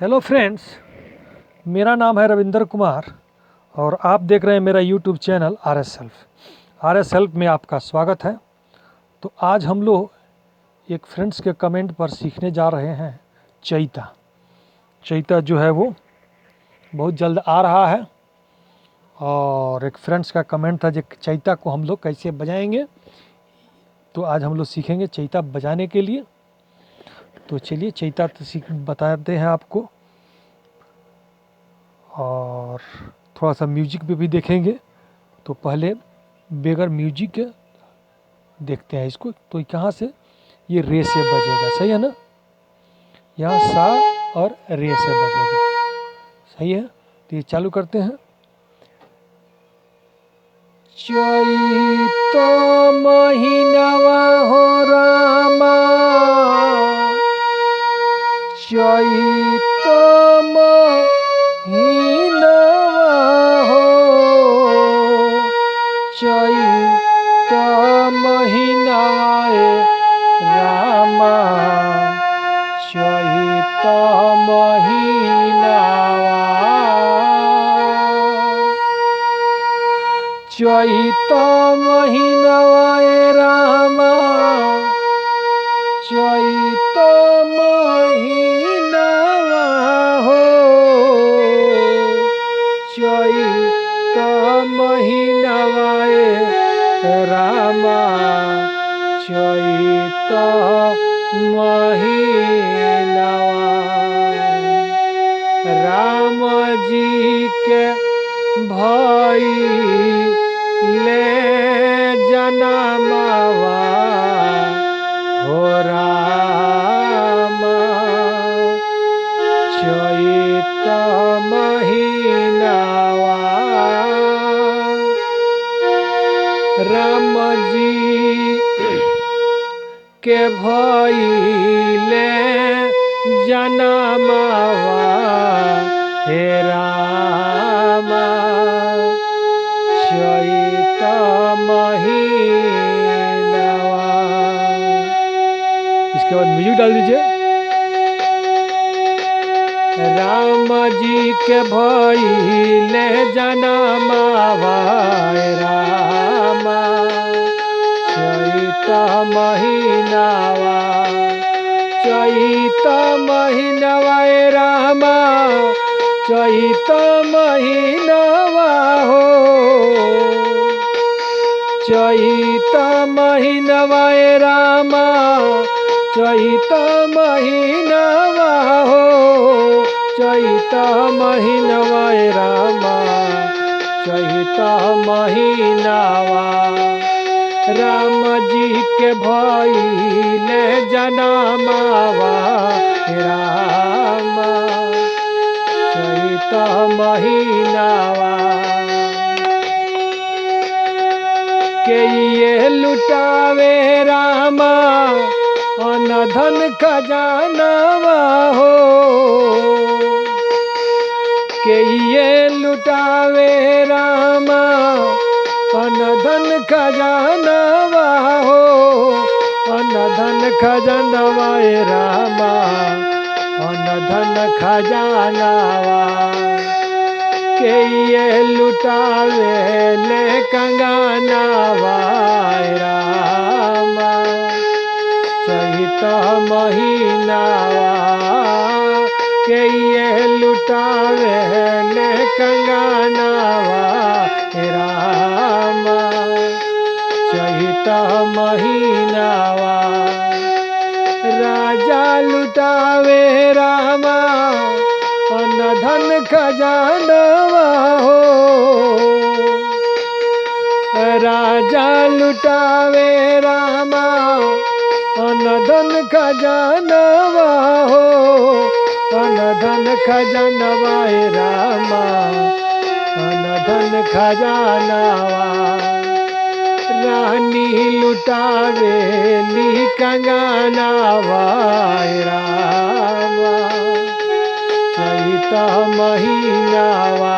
Hello friends, मेरा नाम है रविंदर कुमार और आप देख रहे हैं मेरा YouTube channel R S help में आपका स्वागत है। तो आज हम लोग एक फ्रेंड्स के कमेंट पर सीखने जा रहे हैं चैता। चैता जो है वो बहुत जल्द आ रहा है और एक फ्रेंड्स का कमेंट था जो चैता को हम लोग कैसे बजाएंगे, तो आज हम लोग सीखेंगे चैता बजाने के लिए। तो चलिए चैता तो बताते हैं आपको और थोड़ा सा म्यूजिक पे भी देखेंगे। तो पहले बगैर म्यूजिक के देखते हैं इसको। तो कहाँ से ये रे से बजेगा, सही है ना? यहाँ सा और रे से बजेगा, सही है। तो ये चालू करते हैं। चैत महीनवा हो रामा, चैत महीनवा हो, चैत महीनवा रामा, चैत महीनवा, चैत महीनवा रामा, चैत महीनवा हो, चैत महीनवा रामा, चैत महीनवा। राम जी के भइले जनमवा हो रामा, चैत महीनवा। राम जी के भइले जनमवा हे रामा, चैत महीनवा। इसके बाद म्यूजिक डाल दीजिए। राम जी के भइले जनमवा हे रामा, चैत महीनवा, चैत महीनवा रामा, चैत महीनवा हो, चैत महीनवा रामा, चैत महीनवा हो, चैत महीनवा रामा, चैत महीनवा। राम जी के भइले जनमवा रामा, चैत महीनवा। के ये लुटावे रामा अन धन खजानवा हो, के ये लुटावे रामा अन धन खजानवा हो, अन धन खजानवा रामा, अन धन खजानवा। के ये लुटावे ले कंगनवा रामा, चैत महीनवा। के ये लुटावे ले कंगनवा रामा, चैत महीनवा। राजा लुटावे रामा अन धन खजानवा हो, राजा लुटावे रामा अन धन खजानवा हो, अन धन खजानवा रामा, अन धन खजानवा। रानी लुटावे ली कंगनवा रामा, चैत महीनवा,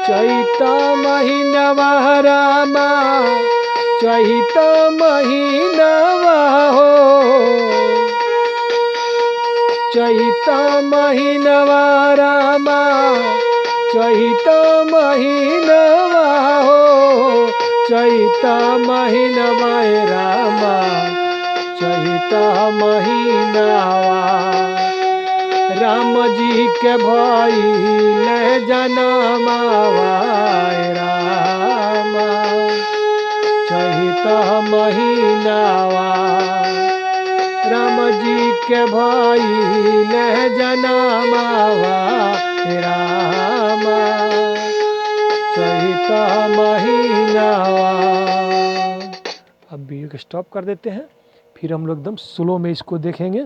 चैत महीनवा रामा, चैत महीनवा हो, चैत महीनवा रामा चैत महीनवा हो चैत महीनवा रामा चैत महीनवा राम जी के भइले जनमवा रामा चैत महीनवा राम जी के भइले जनमवा रामा चैत महीनवा। अब वीडियो को स्टॉप कर देते हैं, फिर हम लोग एकदम स्लो में इसको देखेंगे।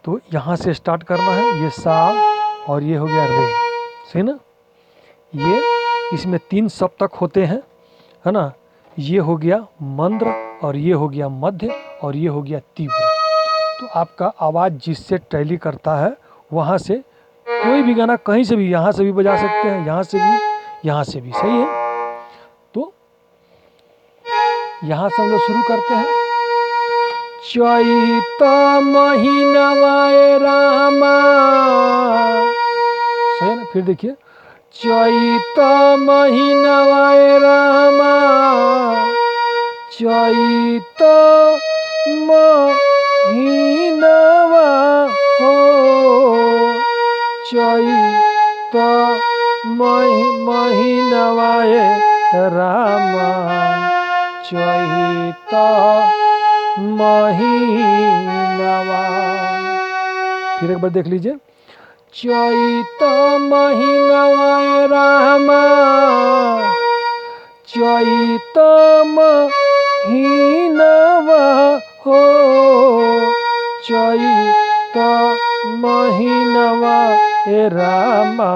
तो यहाँ से स्टार्ट करना है, ये सा और ये हो गया रे, सही ना। ये इसमें 3 सप्तक होते हैं, है ना। ये हो गया मंद्र और ये हो गया मध्य और ये हो गया तीव्र। तो आपका आवाज़ जिससे टैली करता है वहाँ से कोई भी गाना कहीं से भी, यहाँ से भी बजा सकते हैं, यहाँ से भी, यहाँ से भी, सही है। तो यहाँ से हम लोग शुरू करते हैं। चैत महीनवा रामा, सही है ना। फिर देखिए चैत महीनवा रामा चैत महीनवा हो चैत महीनवा रामा चैत महीनवा। फिर एक बार देख लीजिए। चैत महीनवा रामा चैत महीनवा हो चैत महीनवा रामा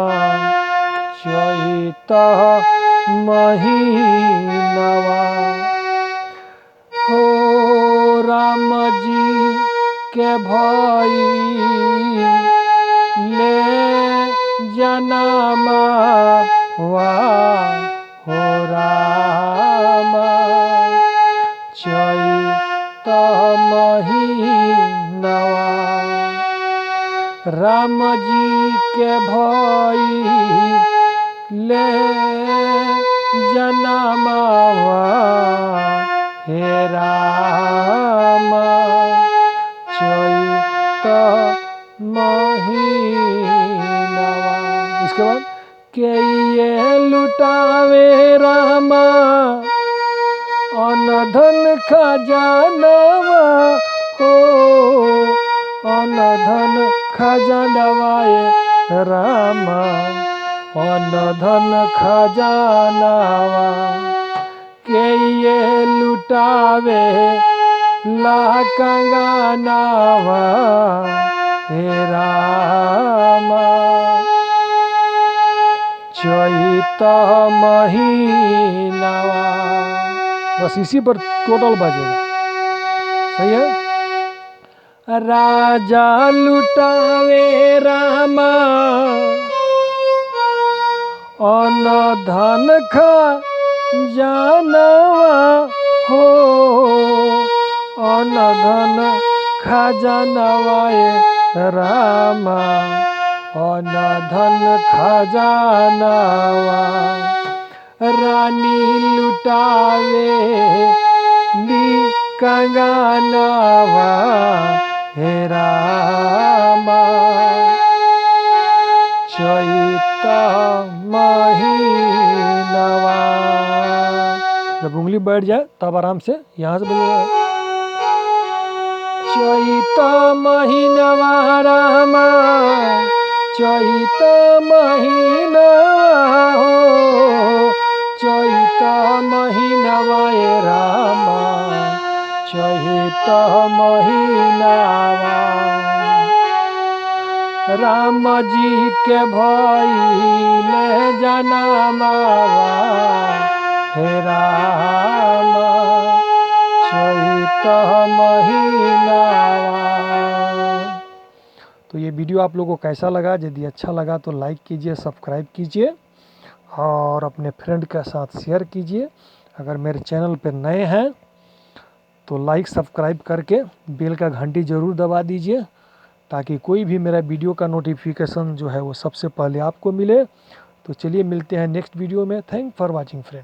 चैत महीनवा हो राम जी के भइले जनमवा हो रामा चैत महीनवा राम जी के भइले जनमवा हे रामा चैत महीनवा। इसके बाद के ये लुटावे रामा अनधन खजानवा हो अनधन खजानवा रामा अनधन खजानवा के ये लुटावे ला कंगनवा हे रामा चैत महीनवा। बस इसी पर टोटल बजेगा, सही है। राजा लुटावे रामा अनधन खजानवा हो अनधन खजानवा रामा अनधन खजानवा रानी लुटावे ली कंगनवा हे रामा चैत महीनवा। जब उंगली बैठ जाए तब आराम से यहाँ से बोलिएगा। चैत महीनवा रामा चैत महीनवा हो चैत महीनवा रामा चैत महीनवा राम जी के भइले जनमवा हे रामा चैत महीनवा। तो ये वीडियो आप लोगों को कैसा लगा? यदि अच्छा लगा तो लाइक कीजिए, सब्सक्राइब कीजिए और अपने फ्रेंड के साथ शेयर कीजिए। अगर मेरे चैनल पर नए हैं तो लाइक सब्सक्राइब करके बेल का घंटी ज़रूर दबा दीजिए ताकि कोई भी मेरा वीडियो का नोटिफिकेशन जो है वो सबसे पहले आपको मिले। तो चलिए मिलते हैं नेक्स्ट वीडियो में। Thank for watching friends.